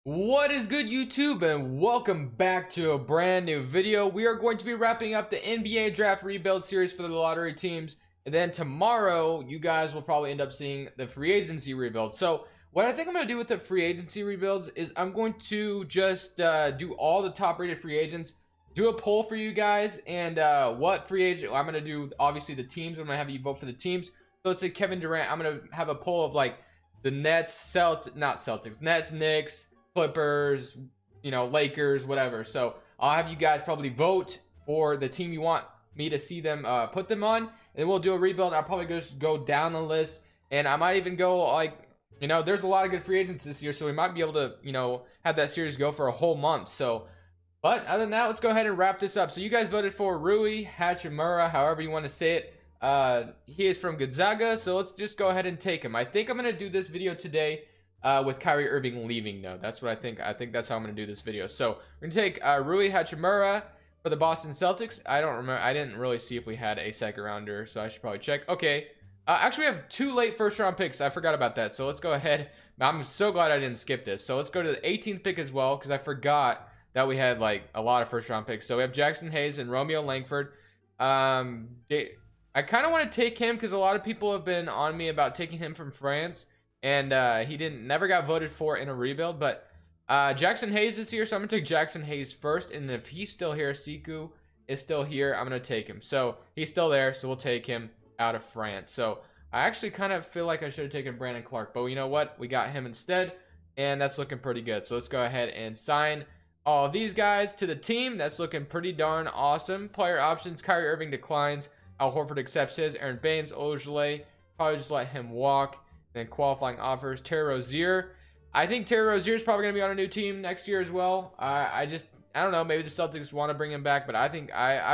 What is good, YouTube, and welcome back to a brand new video. We are going to be wrapping up the NBA draft rebuild series for the lottery teams, and then tomorrow you guys will probably end up seeing the free agency rebuild. So what I think I'm going to do with the free agency rebuilds is I'm going to just do all the top rated free agents, do a poll for you guys, and what free agent I'm going to do. Obviously the teams, I'm going to have you vote for the teams. So let's say Kevin Durant, I'm going to have a poll of like the Nets, Nets, Knicks, Clippers, Lakers, whatever. So I'll have you guys probably vote for the team you want me to see them put them on, and we'll do a rebuild. I'll probably just go down the list, and I might even go like, there's a lot of good free agents this year, so we might be able to, have that series go for a whole month. So, but other than that, let's go ahead and wrap this up. So you guys voted for Rui Hachimura, however you want to say it. He is from Gonzaga, so let's just go ahead and take him. I think I'm going to do this video today with Kyrie Irving leaving, though. That's what I think. I think that's how I'm going to do this video. So we're going to take Rui Hachimura for the Boston Celtics. I don't remember. I didn't really see if we had a second rounder, so I should probably check. Okay. Actually, we have 2 late first round picks. I forgot about that. So let's go ahead. I'm so glad I didn't skip this. So let's go to the 18th pick as well, because I forgot that we had like a lot of first round picks. So we have Jackson Hayes and Romeo Langford. I kind of want to take him because a lot of people have been on me about taking him from France. And he never got voted for in a rebuild, but Jackson Hayes is here, so I'm gonna take Jackson Hayes first. And if he's still here, Siku is still here, I'm gonna take him. So he's still there, so we'll take him out of France. So I actually kind of feel like I should have taken Brandon Clark, but you know what? We got him instead, and that's looking pretty good. So let's go ahead and sign all of these guys to the team. That's looking pretty darn awesome. Player options: Kyrie Irving declines, Al Horford accepts his, Aaron Baines, Ojale, probably just let him walk. Then qualifying offers: Terry Rozier. I think Terry Rozier is probably going to be on a new team next year as well. I don't know. Maybe the Celtics want to bring him back, but I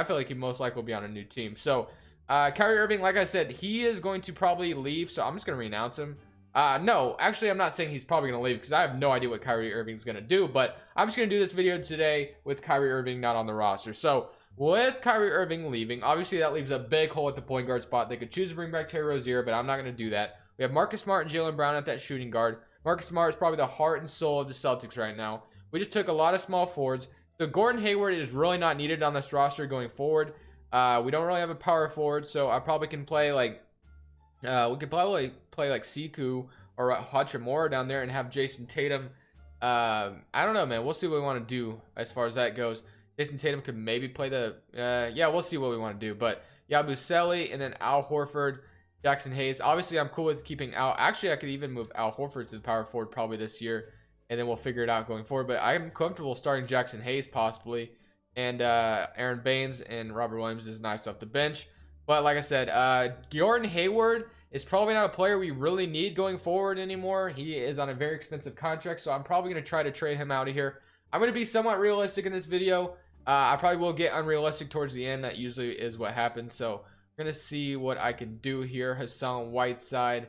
feel like he most likely will be on a new team. So Kyrie Irving, like I said, he is going to probably leave. So I'm just going to renounce him. No, actually, I'm not saying he's probably going to leave because I have no idea what Kyrie Irving is going to do. But I'm just going to do this video today with Kyrie Irving not on the roster. So with Kyrie Irving leaving, obviously that leaves a big hole at the point guard spot. They could choose to bring back Terry Rozier, but I'm not going to do that. We have Marcus Smart and Jaylen Brown at that shooting guard. Marcus Smart is probably the heart and soul of the Celtics right now. We just took a lot of small forwards. So Gordon Hayward is really not needed on this roster going forward. We don't really have a power forward, so I probably can play like we could probably play like Siku or Hachimura down there and have Jason Tatum. I don't know, man. We'll see what we want to do as far as that goes. Jason Tatum could maybe play the yeah, we'll see what we want to do. But Yabusele and then Al Horford, Jackson Hayes. Obviously, I'm cool with keeping Al. Actually, I could even move Al Horford to the power forward probably this year, and then we'll figure it out going forward. But I'm comfortable starting Jackson Hayes possibly, and Aaron Baines and Robert Williams is nice off the bench. But like I said, Gordon Hayward is probably not a player we really need going forward anymore. He is on a very expensive contract, so I'm probably going to try to trade him out of here. I'm going to be somewhat realistic in this video. I probably will get unrealistic towards the end. That usually is what happens. So gonna see what I can do here. Hassan Whiteside,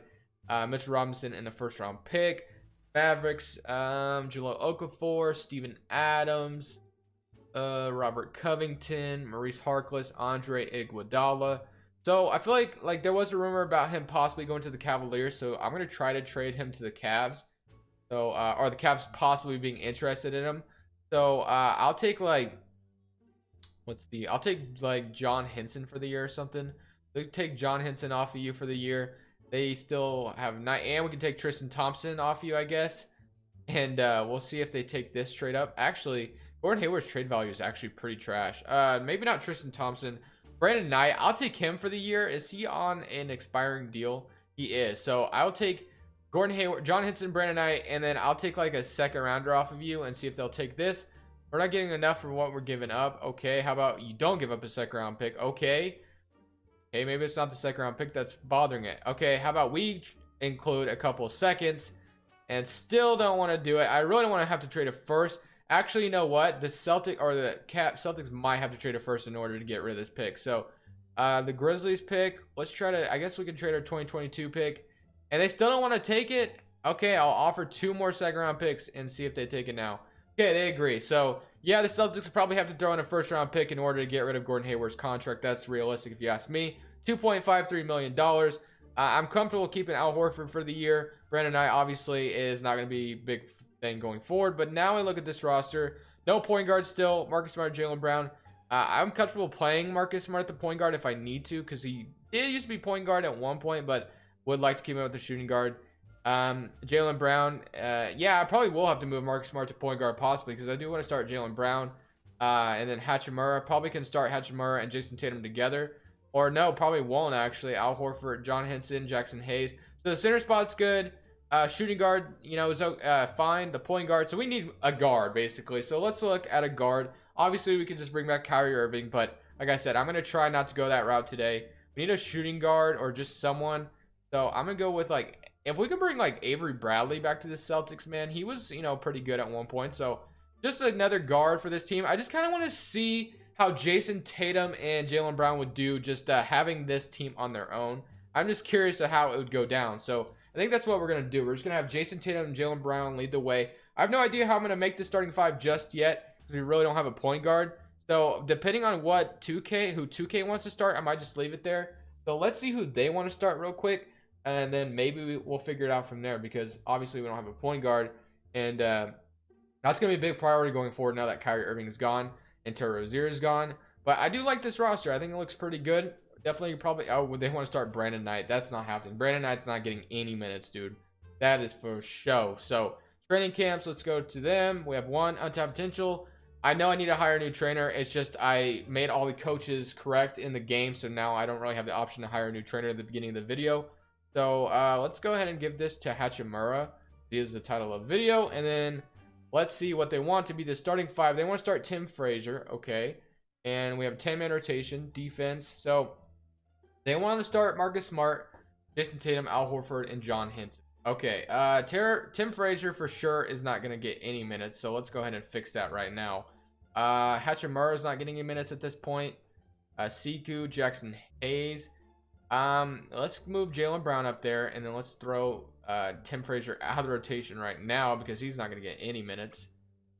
Mitchell Robinson in the first round pick. Mavericks, Jahlil Okafor, Steven Adams, Robert Covington, Maurice Harkless, Andre Iguodala. So I feel like there was a rumor about him possibly going to the Cavaliers, so I'm gonna try to trade him to the Cavs. So or the Cavs possibly being interested in him. So I'll take like, I'll take like John Henson for the year or something. They take John Henson off of you for the year. They still have and we can take Tristan Thompson off you, I guess. And we'll see if they take this trade up. Actually, Gordon Hayward's trade value is actually pretty trash. Maybe not Tristan Thompson. Brandon Knight, I'll take him for the year. Is he on an expiring deal? He is. So I'll take Gordon Hayward, John Henson, Brandon Knight, and then I'll take like a second rounder off of you and see if they'll take this. We're not getting enough for what we're giving up. Okay, how about you don't give up a second round pick? Okay. Hey, maybe it's not the second round pick that's bothering it. Okay, how about we include a couple of seconds and still don't want to do it. I really don't want to have to trade a first. Actually, you know what? The Celtics might have to trade a first in order to get rid of this pick. So the Grizzlies pick, let's try to, I guess we can trade our 2022 pick. And they still don't want to take it. Okay, I'll offer 2 more second round picks and see if they take it now. Okay, they agree. So, yeah, the Celtics will probably have to throw in a first-round pick in order to get rid of Gordon Hayward's contract. That's realistic if you ask me. $2.53 million. I'm comfortable keeping Al Horford for the year. Brandon Knight obviously is not going to be big thing going forward. But now I look at this roster, no point guard still. Marcus Smart, Jaylen Brown. I'm comfortable playing Marcus Smart at the point guard if I need to, because he did used to be point guard at one point, but would like to keep him with the shooting guard. Jaylen Brown, yeah, I probably will have to move Marcus Smart to point guard possibly, because I do want to start Jaylen Brown. And then Hachimura, probably can start Hachimura and Jason Tatum together. Or no, probably won't actually. Al Horford, John Henson, Jackson Hayes. So the center spot's good. Shooting guard, you know, is fine. The point guard, so we need a guard basically. So let's look at a guard. Obviously, we could just bring back Kyrie Irving, but like I said, I'm gonna try not to go that route today. We need a shooting guard or just someone. So I'm gonna go with, like, if we could bring like Avery Bradley back to the Celtics, man, he was, you know, pretty good at one point. So just another guard for this team. I just kind of want to see how Jason Tatum and Jaylen Brown would do just having this team on their own. I'm just curious of how it would go down. So I think that's what we're going to do. We're just going to have Jason Tatum and Jaylen Brown lead the way. I have no idea how I'm going to make the starting five just yet, because we really don't have a point guard. So depending on what 2K wants to start, I might just leave it there. So let's see who they want to start real quick, and then maybe we'll figure it out from there, because obviously we don't have a point guard, and that's going to be a big priority going forward now that Kyrie Irving is gone and Terry Rozier is gone. But I do like this roster. I think it looks pretty good. Definitely probably, oh, they want to start Brandon Knight. That's not happening. Brandon Knight's not getting any minutes, dude. That is for show. So training camps, let's go to them. We have one untapped potential. I know I need to hire a new trainer. It's just I made all the coaches correct in the game, so now I don't really have the option to hire a new trainer at the beginning of the video. So let's go ahead and give this to Hachimura. He is the title of the video. And then let's see what they want to be the starting five. They want to start Tim Frazier. Okay. And we have 10-man rotation, defense. So they want to start Marcus Smart, Jason Tatum, Al Horford, and John Henson. Okay. Tim Frazier for sure is not going to get any minutes. So let's go ahead and fix that right now. Hachimura is not getting any minutes at this point. Siku, Jackson Hayes. Let's move Jaylen Brown up there, and then let's throw Tim Frazier out of the rotation right now, because he's not going to get any minutes.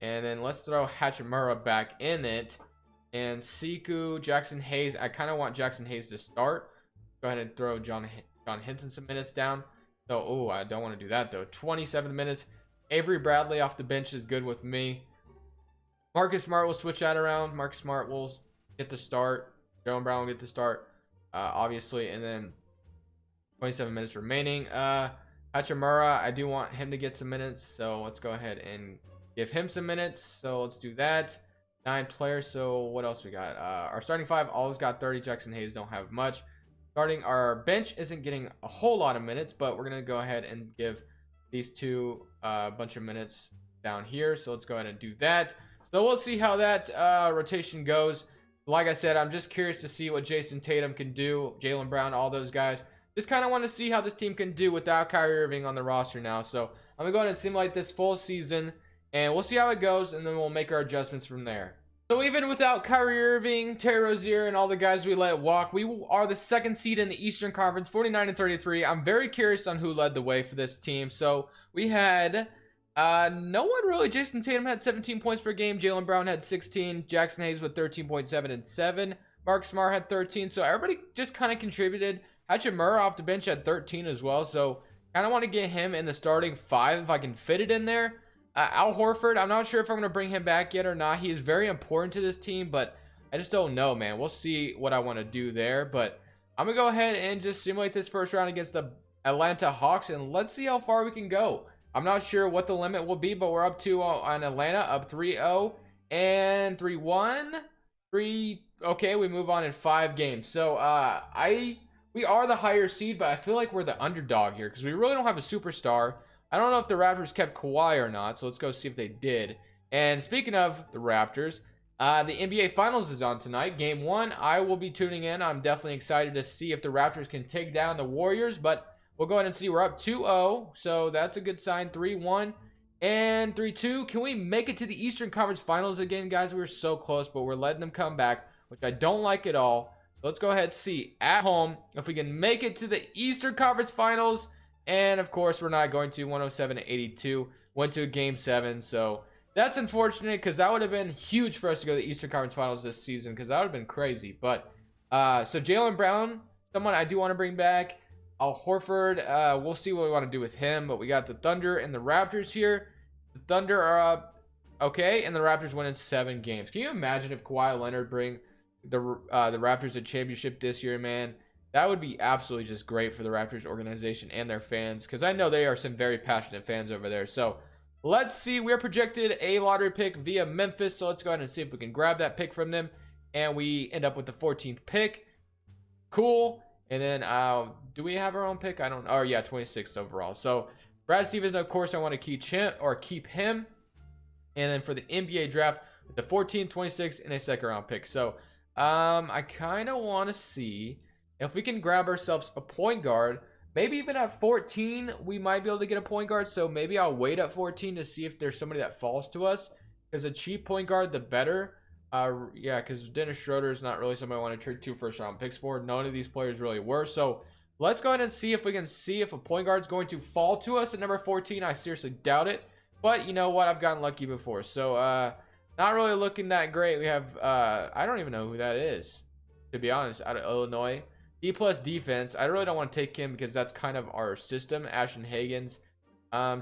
And then let's throw Hachimura back in it. And Siku, Jackson Hayes. I kind of want Jackson Hayes to start. Go ahead and throw John Henson some minutes down. So, oh, I don't want to do that, though. 27 minutes. Avery Bradley off the bench is good with me. Marcus Smart will switch that around. Marcus Smart will get the start. Jaylen Brown will get the start, obviously. And then 27 minutes remaining. Hachimura, I do want him to get some minutes. So let's go ahead and give him some minutes. So let's do that. 9 players. So what else we got? Our starting five always got 30. Jackson Hayes don't have much. Our bench isn't getting a whole lot of minutes, but we're going to go ahead and give these two a bunch of minutes down here. So let's go ahead and do that. So we'll see how that rotation goes. Like I said, I'm just curious to see what Jason Tatum can do, Jaylen Brown, all those guys. Just kind of want to see how this team can do without Kyrie Irving on the roster now. So I'm going to go ahead and simulate this full season, and we'll see how it goes, and then we'll make our adjustments from there. So even without Kyrie Irving, Terry Rozier, and all the guys we let walk, we are the second seed in the Eastern Conference, 49-33. I'm very curious on who led the way for this team. So we had no one really. Jason Tatum had 17 points per game. Jaylen Brown had 16. Jackson Hayes with 13.7 and 7. Mark Smart had 13. So everybody just kind of contributed. Hachimura off the bench had 13 as well. So kind of want to get him in the starting five if I can fit it in there. Al Horford, I'm not sure if I'm going to bring him back yet or not. He is very important to this team, but I just don't know, man. We'll see what I want to do there. But I'm going to go ahead and just simulate this first round against the Atlanta Hawks, and let's see how far we can go. I'm not sure what the limit will be, but we're up 2-0 on Atlanta, up 3-0 and 3-1. Okay, we move on in 5 games. So we are the higher seed, but I feel like we're the underdog here because we really don't have a superstar. I don't know if the Raptors kept Kawhi or not, so let's go see if they did. And speaking of the Raptors, the NBA Finals is on tonight. Game 1, I will be tuning in. I'm definitely excited to see if the Raptors can take down the Warriors, but we'll go ahead and see. We're up 2-0, so that's a good sign. 3-1 and 3-2. Can we make it to the Eastern Conference Finals again, guys? We were so close, but we're letting them come back, which I don't like at all. So let's go ahead and see at home if we can make it to the Eastern Conference Finals. And of course, we're not going to. 107-82. Went to Game 7. So that's unfortunate because that would have been huge for us to go to the Eastern Conference Finals this season because that would have been crazy. But so Jaylen Brown, someone I do want to bring back. Al Horford, we'll see what we want to do with him. But we got the Thunder and the Raptors here. The Thunder are up. Okay, and the Raptors win in 7 games. Can you imagine if Kawhi Leonard bring the Raptors a championship this year, man? That would be absolutely just great for the Raptors organization and their fans, because I know they are some very passionate fans over there. So let's see. We're projected a lottery pick via Memphis, so let's go ahead and see if we can grab that pick from them. And we end up with the 14th pick. Cool. And then do we have our own pick? I don't know. Oh yeah, 26th overall. So Brad Stevens, of course, I want to keep him. And then for the NBA draft, the 14th, 26th, and a second round pick. So I kind of want to see if we can grab ourselves a point guard. Maybe even at 14, we might be able to get a point guard. So maybe I'll wait at 14 to see if there's somebody that falls to us. Because a cheap point guard, the better. Yeah, because Dennis Schroeder is not really somebody I want to trade 2 first-round picks for. None of these players really were. So let's go ahead and see if we can see if a point guard is going to fall to us at number 14. I seriously doubt it. But you know what? I've gotten lucky before. So not really looking that great. We have, I don't even know who that is, to be honest, out of Illinois. D+ defense. I really don't want to take him because that's kind of our system. Ashton Hagans.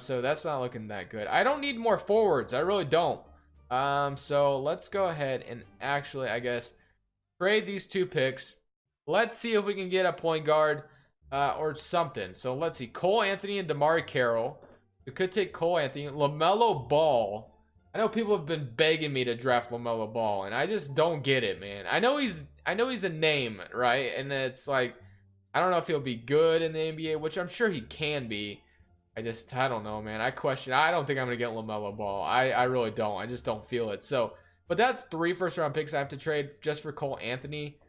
So that's not looking that good. I don't need more forwards. I really don't. So let's go ahead and actually, I guess, trade these 2 picks. Let's see if we can get a point guard or something. So let's see. Cole Anthony and DeMar Carroll. We could take Cole Anthony. LaMelo Ball. I know people have been begging me to draft LaMelo Ball, and I just don't get it, man. I know he's a name, right? And it's like, I don't know if he'll be good in the NBA, which I'm sure he can be. I don't know, man. I don't think I'm going to get LaMelo Ball. I really don't. I just don't feel it. So, but that's 3 first-round picks I have to trade just for Cole Anthony.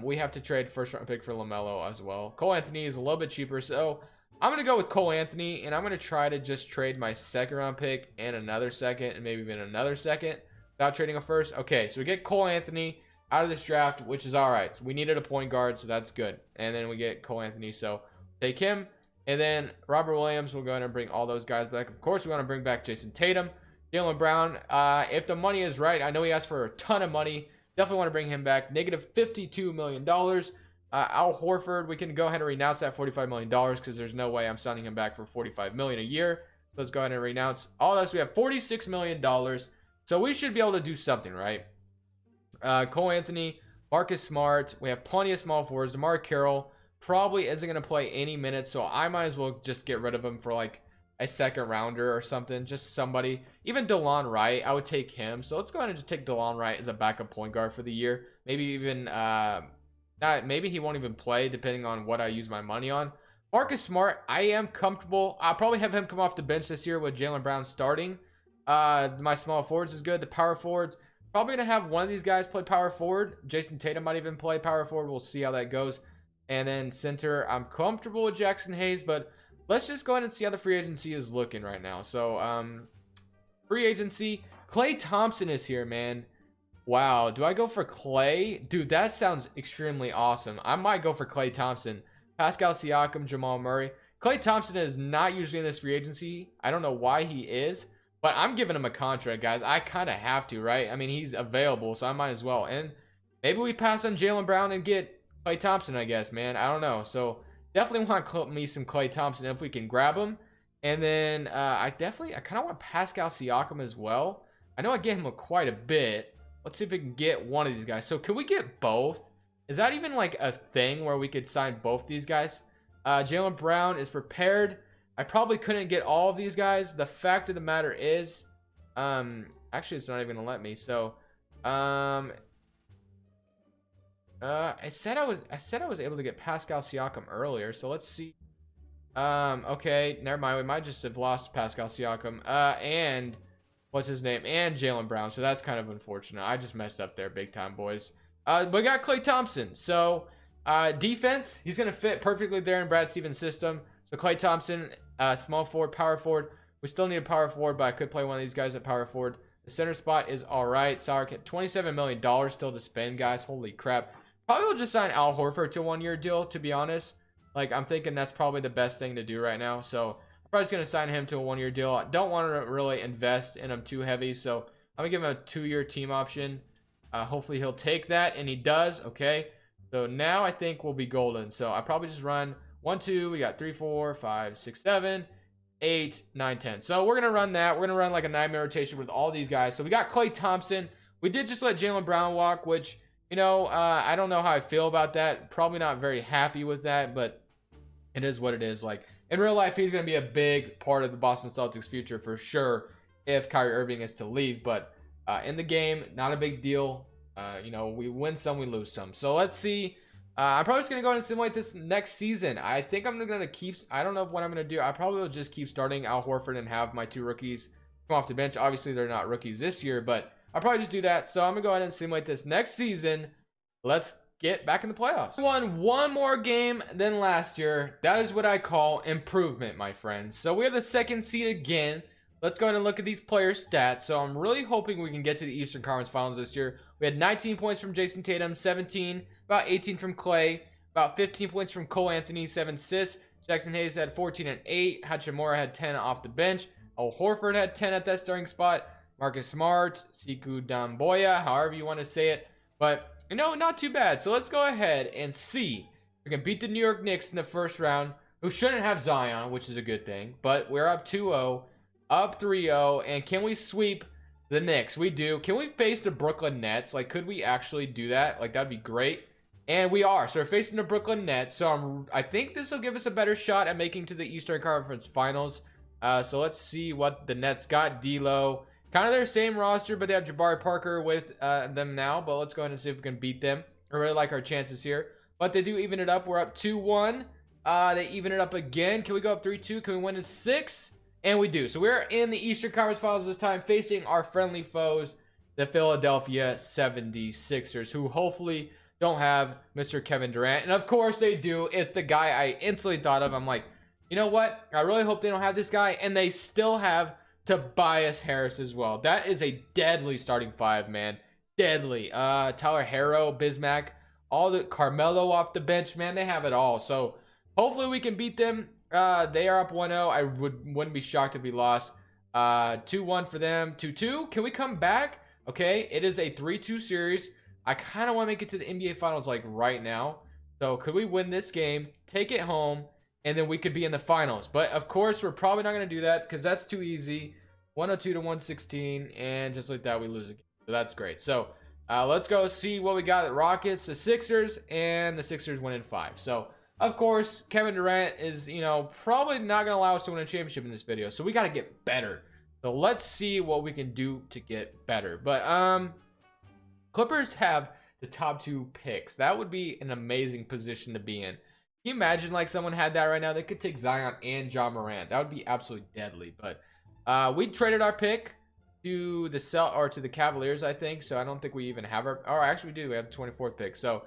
We have to trade first-round pick for LaMelo as well. Cole Anthony is a little bit cheaper, so I'm going to go with Cole Anthony, and I'm going to try to just trade my second-round pick and another second and maybe even another second without trading a first. Okay, so we get Cole Anthony out of this draft, which is all right. So we needed a point guard, so that's good. And then we get Cole Anthony, so take him. And then Robert Williams, we'll go ahead and bring all those guys back. Of course, we want to bring back Jason Tatum. Jaylen Brown, if the money is right, I know he asked for a ton of money. Definitely want to bring him back. Negative $52 million. Al Horford, we can go ahead and renounce that $45 million because there's no way I'm signing him back for $45 million a year. So let's go ahead and renounce all this. We have $46 million. So we should be able to do something, right? Cole Anthony, Marcus Smart. We have plenty of small forwards. DeMar Carroll probably isn't going to play any minutes, so I might as well just get rid of him for like a second rounder or something. Just somebody. Even DeLon Wright, I would take him. So let's go ahead and just take DeLon Wright as a backup point guard for the year. Maybe even maybe he won't even play depending on what I use my money on. Marcus Smart, I am comfortable. I'll probably have him come off the bench this year with Jaylen Brown starting. My small forwards is good. The power forwards, probably going to have one of these guys play power forward. Jason Tatum might even play power forward. We'll see how that goes. And then center, I'm comfortable with Jackson Hayes, but let's just go ahead and see how the free agency is looking right now. So, free agency. Klay Thompson is here, man. Wow, do I go for Klay? Dude, that sounds extremely awesome. I might go for Klay Thompson. Pascal Siakam, Jamal Murray. Klay Thompson is not usually in this free agency. I don't know why he is, but I'm giving him a contract, guys. I kind of have to, right? I mean, he's available, so I might as well. And maybe we pass on Jaylen Brown and get Klay Thompson, I guess, man. I don't know. So definitely want me some Klay Thompson if we can grab him. And then I kind of want Pascal Siakam as well. I know I get him quite a bit. Let's see if we can get one of these guys. So can we get both? Is that even like a thing where we could sign both these guys? Jaylen Brown is prepared. I probably couldn't get all of these guys. The fact of the matter is, actually it's not even gonna let me. So, I said I was able to get Pascal Siakam earlier. So let's see. Okay, never mind. We might just have lost Pascal Siakam. And what's his name? And Jaylen Brown. So that's kind of unfortunate. I just messed up there big time, boys. But we got Klay Thompson. So, defense, he's going to fit perfectly there in Brad Stevens' system. So, Klay Thompson, small forward, power forward. We still need a power forward, but I could play one of these guys at power forward. The center spot is all right. Sark at $27 million still to spend, guys. Holy crap. Probably will just sign Al Horford to a one-year deal, to be honest. Like, I'm thinking that's probably the best thing to do right now. So, I'm probably just going to sign him to a one-year deal. I don't want to really invest in him too heavy. So, I'm going to give him a 2-year team option. Hopefully, he'll take that, and he does. Okay. So, now I think we'll be golden. So, I probably just run 1, 2. We got 3, 4, 5, 6, 7. 8, 9, 10. So we're gonna run that. We're gonna run like a 9-man rotation with all these guys. So we got Klay Thompson. We did just let Jaylen Brown walk, which, you know, I don't know how I feel about that. Probably not very happy with that, but it is what it is. Like, in real life, he's gonna be a big part of the Boston Celtics future for sure if Kyrie Irving is to leave. But in the game, not a big deal. You know, we win some, we lose some. So let's see. I'm probably just going to go ahead and simulate this next season. I think I'm going to keep, I don't know what I'm going to do. I probably will just keep starting Al Horford and have my 2 rookies come off the bench. Obviously, they're not rookies this year, but I'll probably just do that. So I'm going to go ahead and simulate this next season. Let's get back in the playoffs. We won one more game than last year. That is what I call improvement, my friends. So we have the 2nd seed again. Let's go ahead and look at these players' stats. So I'm really hoping we can get to the Eastern Conference Finals this year. We had 19 points from Jason Tatum, 17, about 18 from Klay, about 15 points from Cole Anthony, 7 assists. Jackson Hayes had 14 and 8. Hachimura had 10 off the bench. Al Horford had 10 at that starting spot. Marcus Smart, Siku Damboya, however you want to say it. But, you know, not too bad. So let's go ahead and see if we can beat the New York Knicks in the first round, who shouldn't have Zion, which is a good thing. But we're up 2-0. Up 3-0, and can we sweep the Knicks? We do. Can we face the Brooklyn Nets? Like, could we actually do that? Like, that'd be great. And we are. So we're facing the Brooklyn Nets. So I think this will give us a better shot at making to the Eastern Conference Finals. So let's see what the Nets got. D'Lo, kind of their same roster, but they have Jabari Parker with them now. But let's go ahead and see if we can beat them. I really like our chances here. But they do even it up. We're up 2-1. They even it up again. Can we go up 3-2? Can we win in 6? And we do. So we're in the Eastern Conference Finals this time, facing our friendly foes, the Philadelphia 76ers, who hopefully don't have Mr. Kevin Durant. And of course they do. It's the guy I instantly thought of. I'm like, you know what? I really hope they don't have this guy. And they still have Tobias Harris as well. That is a deadly starting 5, man. Deadly. Tyler Herro, Bismack, all the Carmelo off the bench, man. They have it all. So hopefully we can beat them. They are up 1-0. I wouldn't be shocked if we lost. 2-1 for them. 2-2. Can we come back? Okay, it is a 3-2 series. I kind of want to make it to the NBA Finals like right now. So could we win this game, take it home, and then we could be in the finals? But of course, we're probably not going to do that because that's too easy. 102 to 116, and just like that, we lose again. So that's great. So let's go see what we got at Rockets, the Sixers, and the Sixers win in 5. So of course, Kevin Durant is, you know, probably not going to allow us to win a championship in this video. So we got to get better. So let's see what we can do to get better. But Clippers have the top 2 picks. That would be an amazing position to be in. Can you imagine like someone had that right now? They could take Zion and John Morant. That would be absolutely deadly. But we traded our pick to the Cavaliers, I think. So I don't think we even have our. Oh, actually we do. We have the 24th pick. So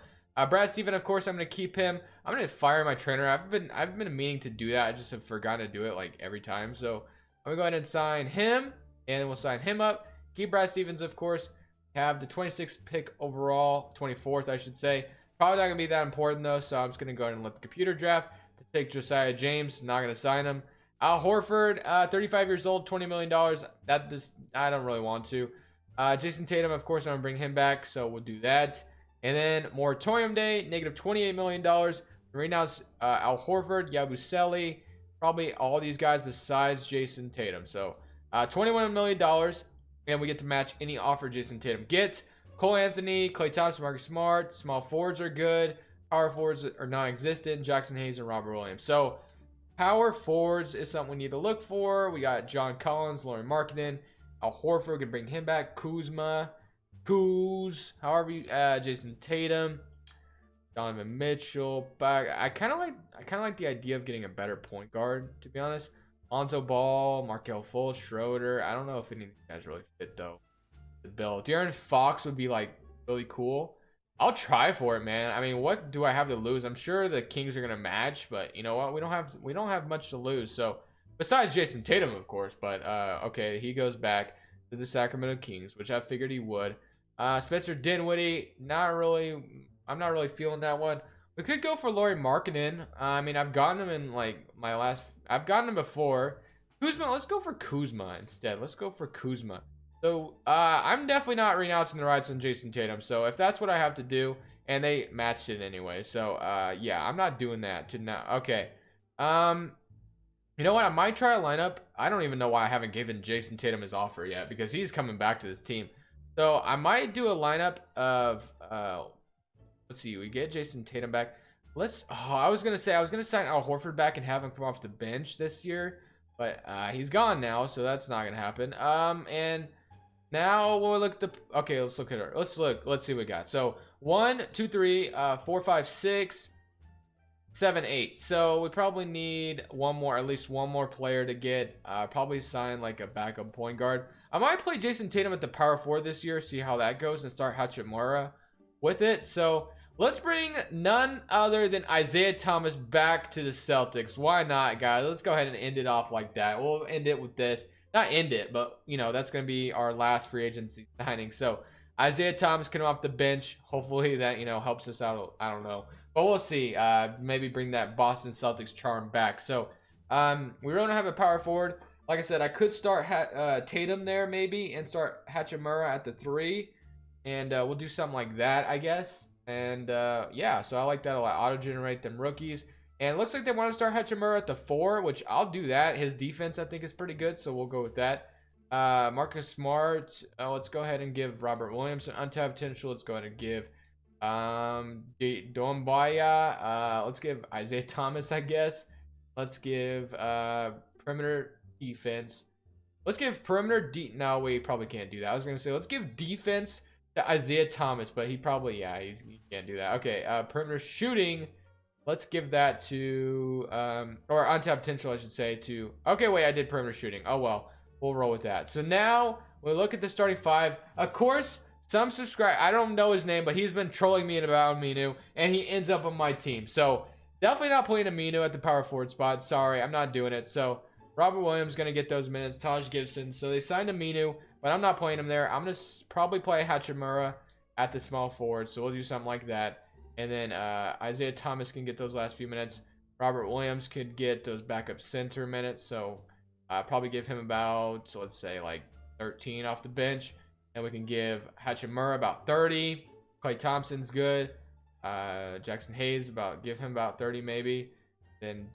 Brad Stevens, of course, I'm going to keep him. I'm going to fire my trainer. I've been meaning to do that. I just have forgotten to do it like every time. So I'm going to go ahead and sign him, and we'll sign him up. Keep Brad Stevens, of course. Have the 26th pick overall, 24th, I should say. Probably not going to be that important, though, so I'm just going to go ahead and let the computer draft to take Josiah James. Not going to sign him. Al Horford, 35 years old, $20 million. I don't really want to. Jason Tatum, of course, I'm going to bring him back, so we'll do that. And then moratorium day, negative $28 million. Right now it's Al Horford, Yabusele, probably all these guys besides Jason Tatum. So $21 million, and we get to match any offer Jason Tatum gets. Cole Anthony, Klay Thompson, Marcus Smart, small forwards are good. Power forwards are non-existent. Jackson Hayes and Robert Williams. So power forwards is something we need to look for. We got John Collins, Laurie Markkinen, Al Horford, we can bring him back. Kuzma. However you Jason Tatum, Donovan Mitchell. But I kind of like the idea of getting a better point guard, to be honest. Lonzo Ball, Markelle Fultz, Schroeder. I don't know if any of these guys really fit though. The bill. De'Aaron Fox would be like really cool. I'll try for it, man. I mean, what do I have to lose? I'm sure the Kings are gonna match, but you know what? We don't have much to lose. So besides Jason Tatum, of course. But okay, he goes back to the Sacramento Kings, which I figured he would. Spencer Dinwiddie, I'm not really feeling that one. We could go for Laurie Markkinen. I mean, I've gotten him in like I've gotten him before. Kuzma, let's go for Kuzma instead. Let's go for Kuzma. So I'm definitely not renouncing the rights on Jason Tatum. So if that's what I have to do, and they matched it anyway. So yeah, I'm not doing that to now. Okay. You know what? I might try a lineup. I don't even know why I haven't given Jason Tatum his offer yet, because he's coming back to this team. So I might do a lineup of let's see, we get Jason Tatum back. I was gonna sign Al Horford back and have him come off the bench this year, but he's gone now, so that's not gonna happen. And now when we look at the, okay, let's look at her. Let's see what we got. So 1, 2, 3, 4, 5, 6, 7, 8. So we probably need at least one more player to get. Probably sign like a backup point guard. I might play Jason Tatum at the power forward this year, see how that goes, and start Hachimura with it. So let's bring none other than Isaiah Thomas back to the Celtics. Why not, guys? Let's go ahead and end it off like that. We'll end it with this. Not end it, but, you know, that's going to be our last free agency signing. So Isaiah Thomas coming off the bench. Hopefully that, you know, helps us out. I don't know. But we'll see. Maybe bring that Boston Celtics charm back. So we really don't have a power forward. Like I said, I could start Tatum there maybe and start Hachimura at the 3. And we'll do something like that, I guess. And yeah, so I like that a lot. Auto-generate them rookies. And it looks like they want to start Hachimura at the 4, which I'll do that. His defense, I think, is pretty good, so we'll go with that. Marcus Smart. Let's go ahead and give Robert Williams an untapped potential. Let's go ahead and give Dombaya. Let's give Isaiah Thomas, I guess. Let's give perimeter defense. Let's give perimeter no, we probably can't do that. I was going to say, let's give defense to Isaiah Thomas, but he probably, yeah, he can't do that. Okay, perimeter shooting. Let's give that to, or untapped potential, I should say, to, okay, wait, I did perimeter shooting. Oh, well, we'll roll with that. So now we look at the starting 5. Of course, some subscribe, I don't know his name, but he's been trolling me about Aminu, and he ends up on my team. So definitely not playing Aminu at the power forward spot. Sorry, I'm not doing it. So Robert Williams going to get those minutes. Taj Gibson. So they signed Aminu, but I'm not playing him there. I'm going to probably play Hachimura at the small forward. So we'll do something like that. And then Isaiah Thomas can get those last few minutes. Robert Williams could get those backup center minutes. So probably give him about, so let's say like 13 off the bench. And we can give Hachimura about 30. Klay Thompson's good. Jackson Hayes, give him about 30 maybe. Then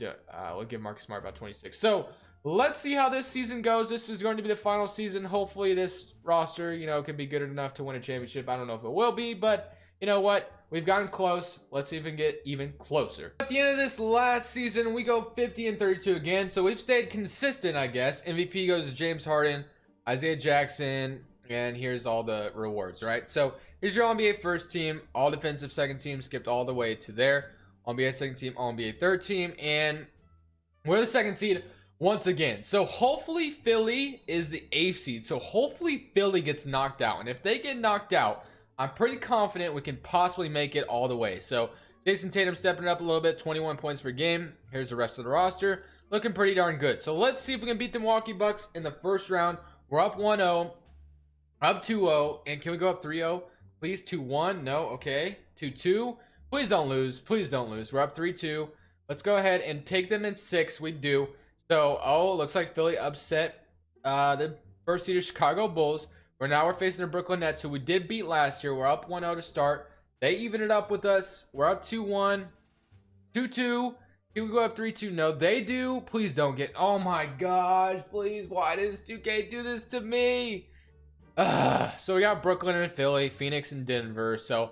we'll give Marcus Smart about 26. So let's see how this season goes. This is going to be the final season. Hopefully this roster, you know, can be good enough to win a championship. I don't know if it will be, but you know what? We've gotten close. Let's see if we can get even closer. At the end of this last season, we go 50-32 again. So we've stayed consistent, I guess. MVP goes to James Harden, Isaiah Jackson, and here's all the rewards, right? So here's your All-NBA first team, all defensive second team, skipped all the way to there. All-NBA second team, All-NBA third team, and we're the second seed once again. So hopefully Philly is the 8th seed. So hopefully Philly gets knocked out. And if they get knocked out, I'm pretty confident we can possibly make it all the way. So Jason Tatum stepping up a little bit, 21 points per game. Here's the rest of the roster. Looking pretty darn good. So let's see if we can beat the Milwaukee Bucks in the first round. We're up 1-0, up 2-0, and can we go up 3-0? Please, 2-1. No, okay. 2-2. Please don't lose. Please don't lose. We're up 3-2. Let's go ahead and take them in 6. We do. So, looks like Philly upset the first seed Chicago Bulls. We're facing the Brooklyn Nets, who we did beat last year. We're up 1-0 to start. They even it up with us. We're up 2-1. 2-2. Here we go up 3-2. No, they do. Please don't get... Oh my gosh. Please. Why does 2K do this to me? So we got Brooklyn and Philly, Phoenix and Denver. So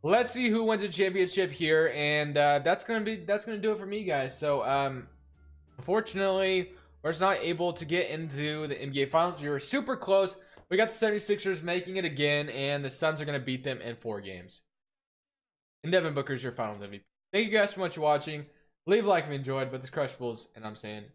let's see who wins the championship here. And that's gonna do it for me, guys. So unfortunately, we're just not able to get into the NBA Finals. We were super close. We got the 76ers making it again, and the Suns are going to beat them in 4 games. And Devin Booker is your final MVP. Thank you guys so much for watching. Leave a like if you enjoyed, but this Crushables, and I'm saying